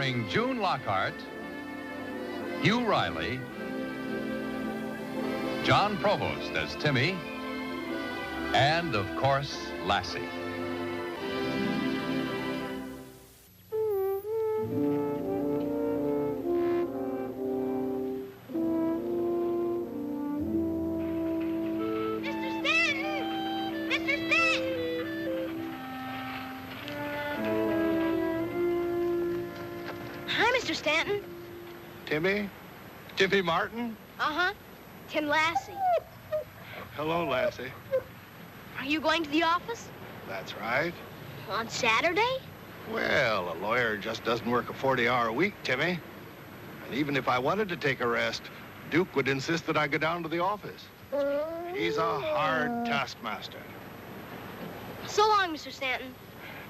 starring June Lockhart, Hugh Riley, John Provost as Timmy, and, of course, Lassie. Mr. Stanton. Timmy? Timmy Martin? Uh-huh. Tim Lassie. Hello, Lassie. Are you going to the office? That's right. On Saturday? Well, a lawyer just doesn't work a 40-hour week, Timmy. And even if I wanted to take a rest, Duke would insist that I go down to the office. He's a hard taskmaster. So long, Mr. Stanton.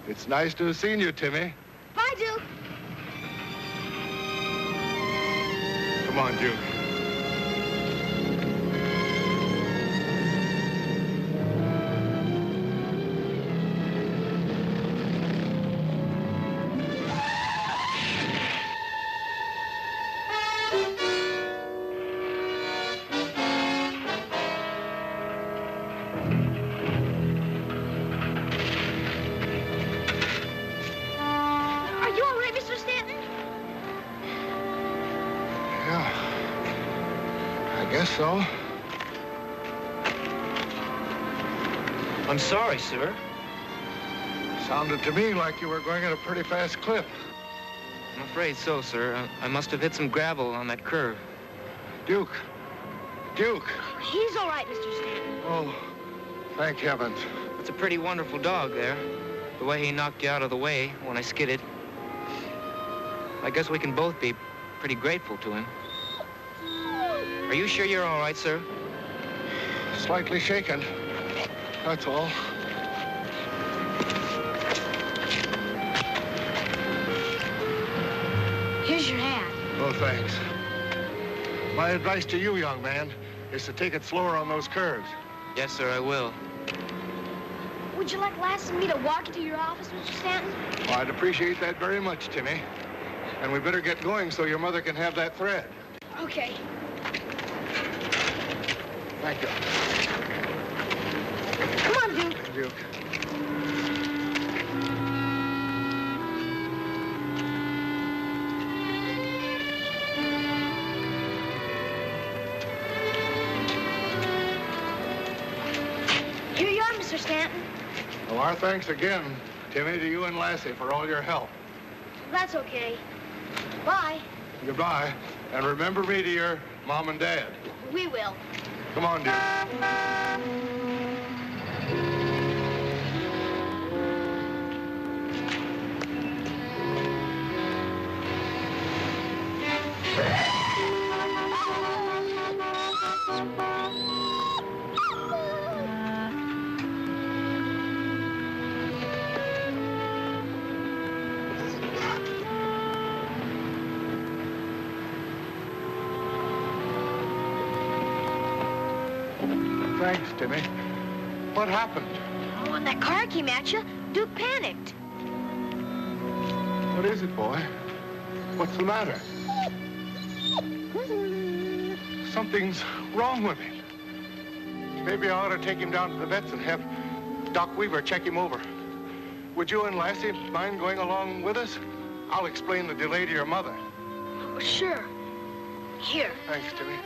It's nice to have seen you, Timmy. Bye, Duke. Come on, Duke. Are you all right, Mr. Stanton? Yeah, I guess so. I'm sorry, sir. Sounded to me like you were going at a pretty fast clip. I'm afraid so, sir. I must have hit some gravel on that curve. Duke. Duke. He's all right, Mr. Stanton. Oh, thank heavens. It's a pretty wonderful dog there. The way he knocked you out of the way when I skidded. I guess we can both be pretty grateful to him. Are you sure you're all right, sir? Slightly shaken. That's all. Here's your hat. Oh, thanks. My advice to you, young man, is to take it slower on those curves. Yes, sir, I will. Would you like Lassie and me to walk you to your office, Mr. Stanton? Well, I'd appreciate that very much, Timmy. And we better get going so your mother can have that thread. Okay. Thank you. Come on, Duke. Duke. Here you are, Mr. Stanton. Well, our thanks again, Timmy, to you and Lassie for all your help. That's okay. Bye. Goodbye. And remember me to your mom and dad. We will. Come on, Duke. Thanks, Timmy. What happened? Oh, when that car came at you, Duke panicked. What is it, boy? What's the matter? Something's wrong with him. Maybe I ought to take him down to the vet's and have Doc Weaver check him over. Would you and Lassie mind going along with us? I'll explain the delay to your mother. Oh, sure. Here. Thanks, Timmy.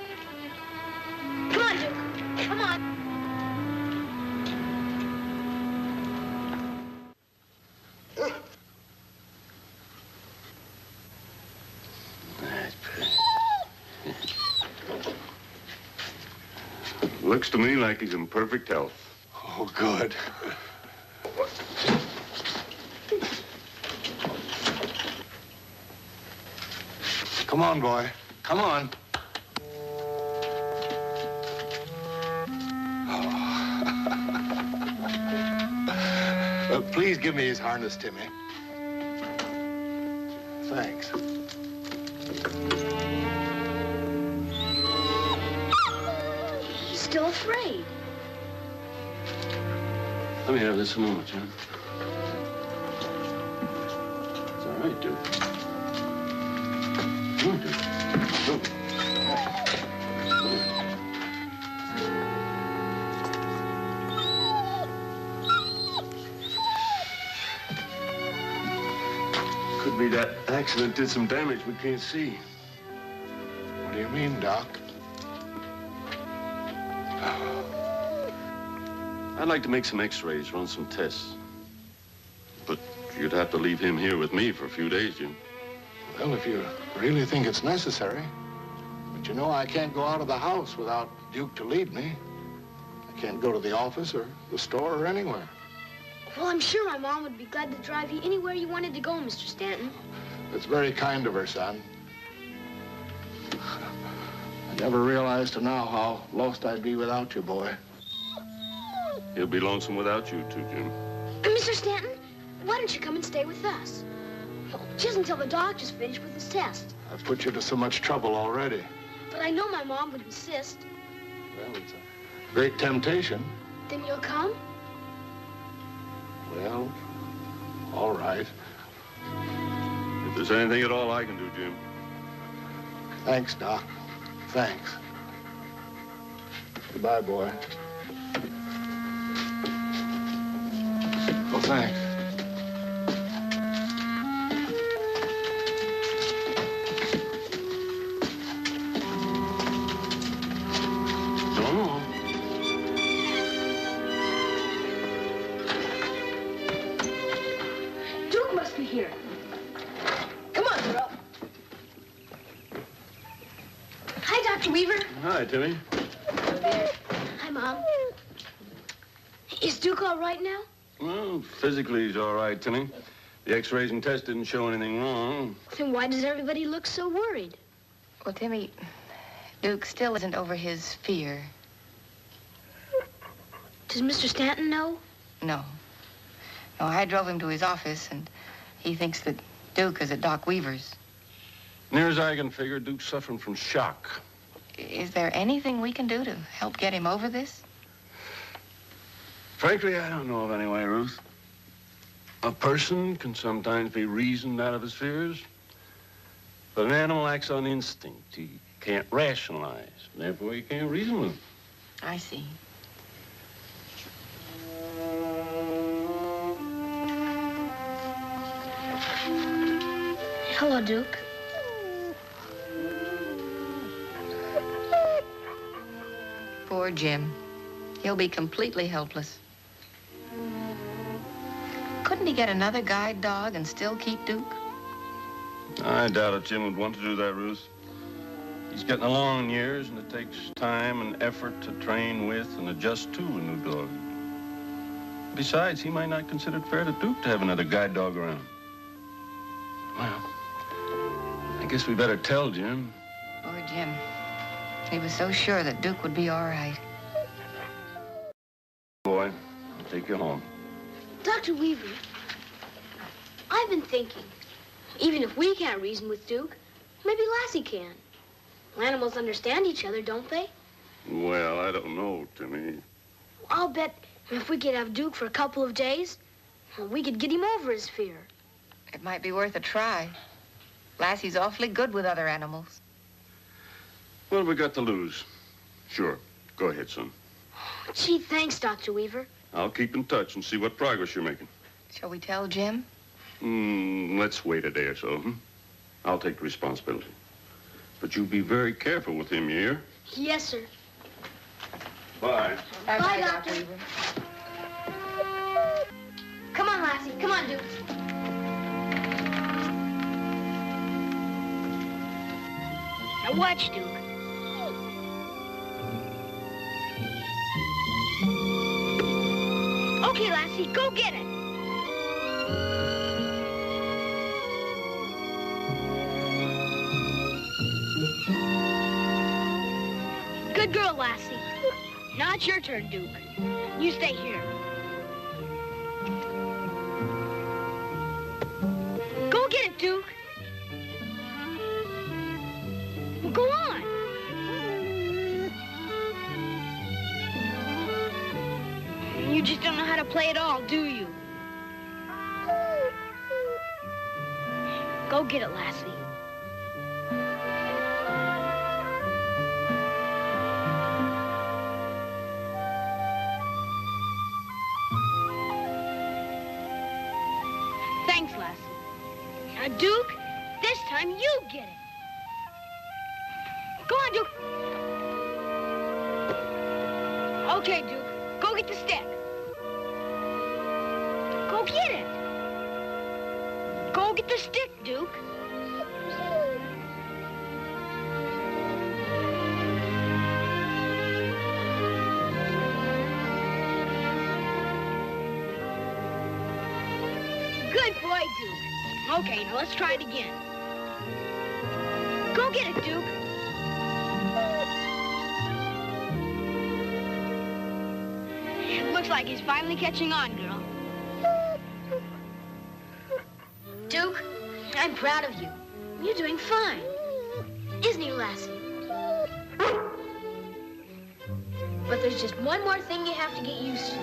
Come on, Duke. Come on. Looks to me like he's in perfect health. Oh, good. Come on, boy. Come on. Please give me his harness, Timmy. Thanks. He's still afraid. Let me have this a moment, John. It's all right, Duke. Could be that accident did some damage we can't see. What do you mean, Doc? I'd like to make some x-rays, run some tests. But you'd have to leave him here with me for a few days, Jim. Well, if you really think it's necessary. But you know, I can't go out of the house without Duke to lead me. I can't go to the office or the store or anywhere. Well, I'm sure my mom would be glad to drive you anywhere you wanted to go, Mr. Stanton. It's very kind of her, son. I never realized till now how lost I'd be without you, boy. He'll be lonesome without you too, Jim. Mr. Stanton, why don't you come and stay with us? Just until the doctor's finished with his test. I've put you to so much trouble already. But I know my mom would insist. Well, it's a great temptation. Then you'll come? Well, all right. If there's anything at all I can do, Jim. Thanks, Doc. Thanks. Goodbye, boy. Well, thanks. No. Duke must be here. Come on, girl. Hi, Dr. Weaver. Hi, Timmy. Hello there. Hi, Mom. Is Duke all right now? Well, physically he's all right, Timmy. The x-rays and tests didn't show anything wrong. Then why does everybody look so worried? Well, Timmy, Duke still isn't over his fear. Does Mr. Stanton know? No. No, I drove him to his office, and he thinks that Duke is at Doc Weaver's. Near as I can figure, Duke's suffering from shock. Is there anything we can do to help get him over this? Frankly, I don't know of any way, Ruth. A person can sometimes be reasoned out of his fears, but an animal acts on instinct. He can't rationalize, therefore he can't reason with him. I see. Hello, Duke. Poor Jim. He'll be completely helpless. Couldn't he get another guide dog and still keep Duke? I doubt if Jim would want to do that, Ruth. He's getting along in years, and it takes time and effort to train with and adjust to a new dog. Besides, he might not consider it fair to Duke to have another guide dog around. Well, I guess we better tell Jim. Poor Jim. He was so sure that Duke would be all right. Boy, I'll take you home. Dr. Weaver, I've been thinking, even if we can't reason with Duke, maybe Lassie can. Animals understand each other, don't they? Well, I don't know, Timmy. I'll bet if we could have Duke for a couple of days, we could get him over his fear. It might be worth a try. Lassie's awfully good with other animals. What have we got to lose? Sure. Go ahead, son. Gee, thanks, Dr. Weaver. I'll keep in touch and see what progress you're making. Shall we tell Jim? Let's wait a day or so, I'll take the responsibility. But you be very careful with him, you hear? Yes, sir. Bye. Bye, Doctor. Weaver. Come on, Lassie. Come on, Duke. Now watch, Duke. Okay, Lassie, go get it. Good girl, Lassie. Now it's your turn, Duke. You stay here. Go get it, Duke. Well, go on. You just don't know how to play at all, do you? Go get it, Lassie. Now, Duke, this time you get it. Go on, Duke. Okay, Duke. Go get the stick. Go get it. Go get the stick, Duke. Good boy, Duke. Okay, now let's try it again. Go get it, Duke. Looks like he's finally catching on, girl. Duke, I'm proud of you. You're doing fine. Isn't he, Lassie? But there's just one more thing you have to get used to.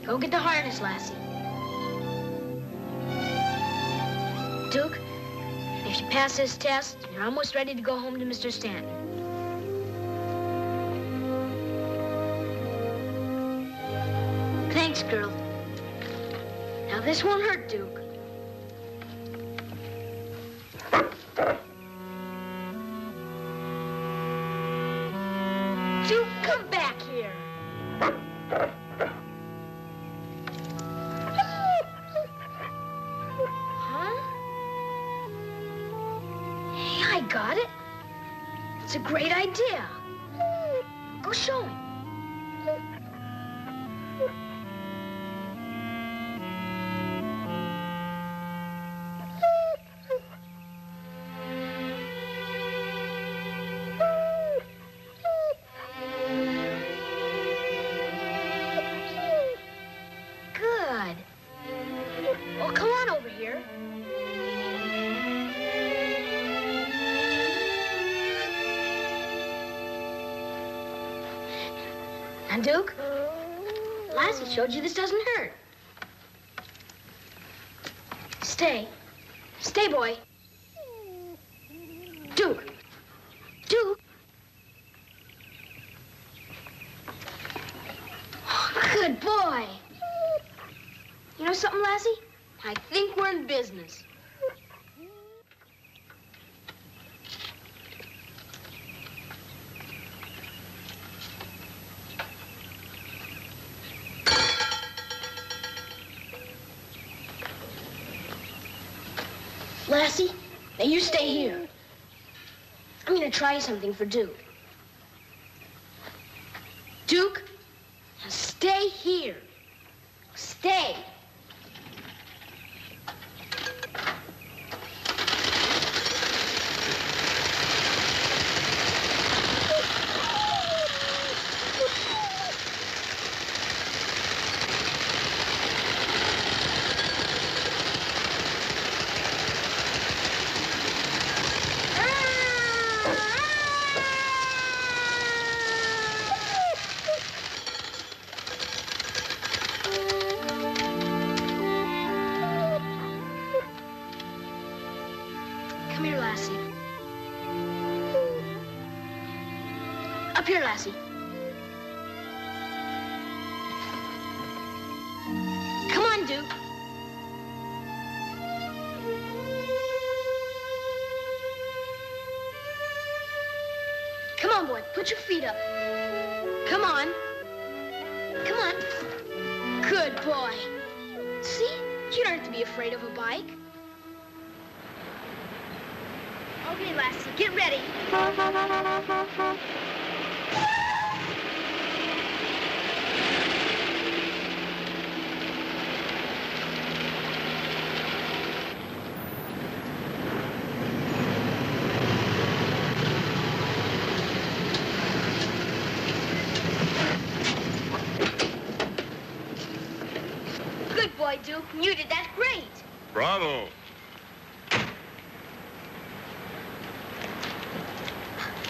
Go get the harness, Lassie. Duke, if you pass this test, you're almost ready to go home to Mr. Stanton. Thanks, girl. Now, this won't hurt, Duke. Duke, come back here. Huh? Hey, I got it. It's a great idea. Go show him. Good. Well, come on over here. Now, Duke, Lassie showed you this doesn't hurt. Stay. Stay, boy. Duke. Duke. Oh, good boy. You know something, Lassie? I think we're in business. Lassie, now you stay here. I'm gonna try something for Duke. Duke, now stay here. Stay. Come here, Lassie. Up here, Lassie. Come on, Duke. Come on, boy. Put your feet up. Come on. Come on. Good boy. See? You don't have to be afraid of a bike. Okay, Lassie, get ready. Good boy, Duke. You did that great. Bravo.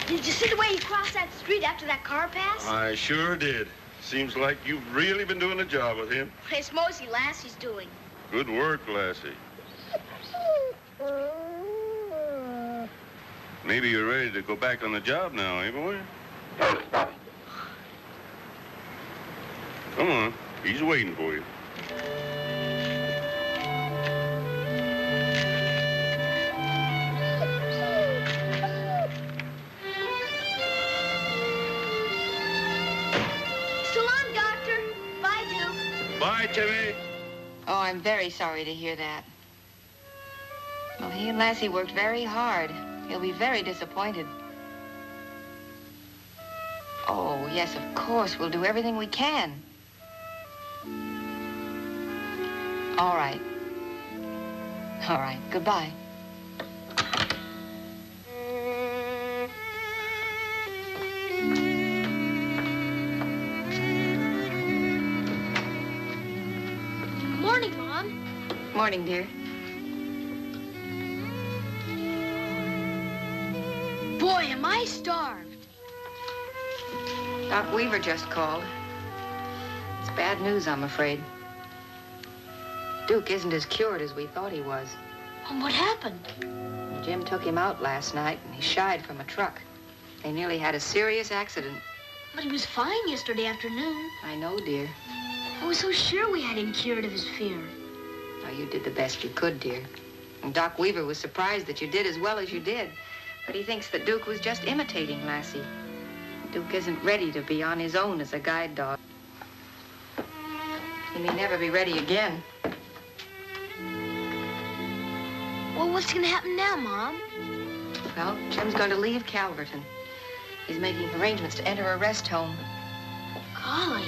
Did you see the way he crossed that street after that car passed? I sure did. Seems like you've really been doing a job with him. It's mostly Lassie's doing. Good work, Lassie. Maybe you're ready to go back on the job now, eh, boy? Come on. He's waiting for you. Goodbye, Timmy. Oh, I'm very sorry to hear that. Well, he and Lassie worked very hard. He'll be very disappointed. Oh, yes, of course. We'll do everything we can. All right. All right. Goodbye. Morning, Mom. Morning, dear. Boy, am I starved. Doc Weaver just called. It's bad news, I'm afraid. Duke isn't as cured as we thought he was. Mom, what happened? Jim took him out last night, and he shied from a truck. They nearly had a serious accident. But he was fine yesterday afternoon. I know, dear. I was so sure we had him cured of his fear. Oh, you did the best you could, dear. And Doc Weaver was surprised that you did as well as you did. But he thinks that Duke was just imitating Lassie. Duke isn't ready to be on his own as a guide dog. He may never be ready again. Well, what's going to happen now, Mom? Well, Jim's going to leave Calverton. He's making arrangements to enter a rest home. Golly,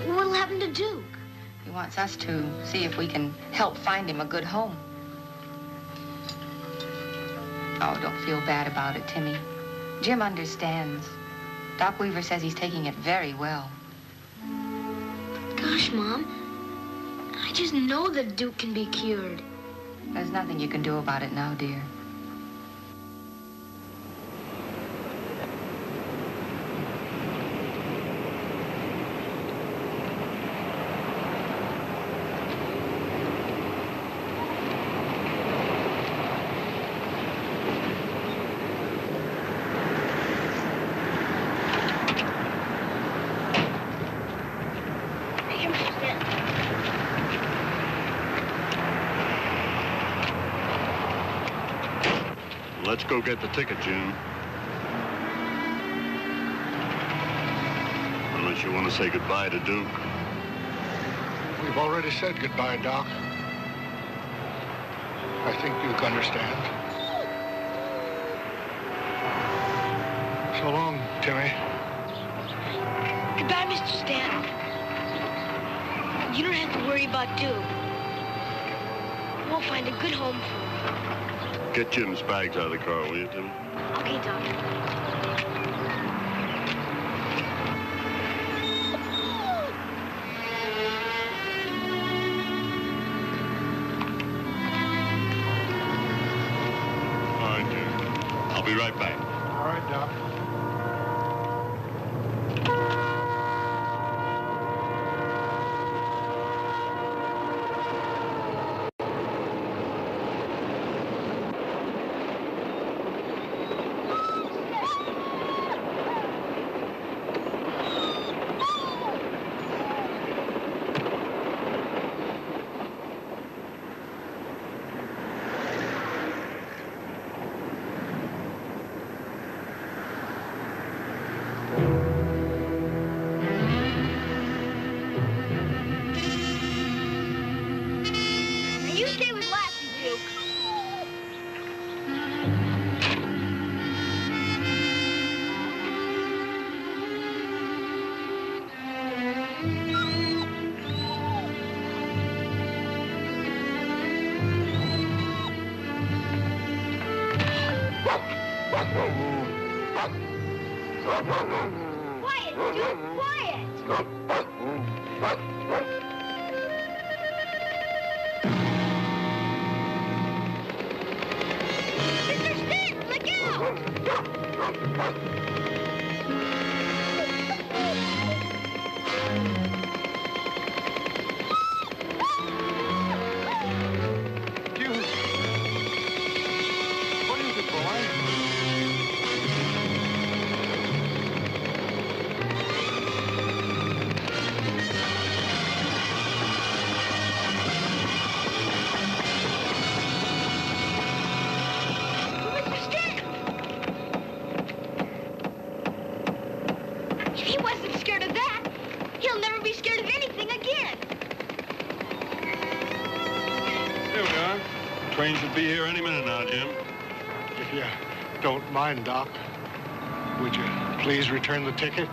what'll happen to Duke? He wants us to see if we can help find him a good home. Oh, don't feel bad about it, Timmy. Jim understands. Doc Weaver says he's taking it very well. Gosh, Mom, I just know that Duke can be cured. There's nothing you can do about it now, dear. Let's go get the ticket, Jim. Unless you want to say goodbye to Duke. We've already said goodbye, Doc. I think Duke understands. So long, Timmy. Goodbye, Mr. Stanton. You don't have to worry about Duke. We'll find a good home for him. Get Jim's bags out of the car, will you, Timmy? Okay, Doc. All right, Jim. I'll be right back. All right, Doc. You stay with Lassie, Duke. Quiet, Duke, quiet! Mr. Stanton, look out! Duke! What is it, boy? Mr. Stanton! train should be here any minute now, Jim. If you don't mind, Doc, would you please return the ticket?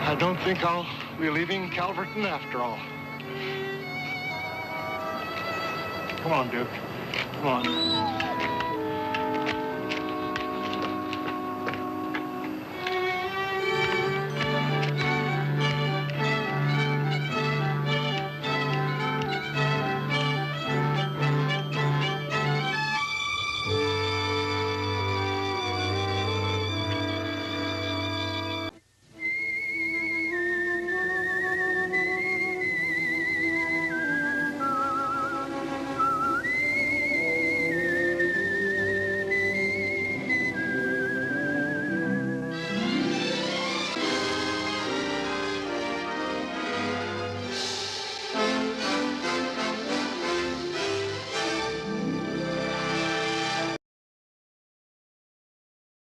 I don't think I'll be leaving Calverton after all. Come on, Duke. Come on.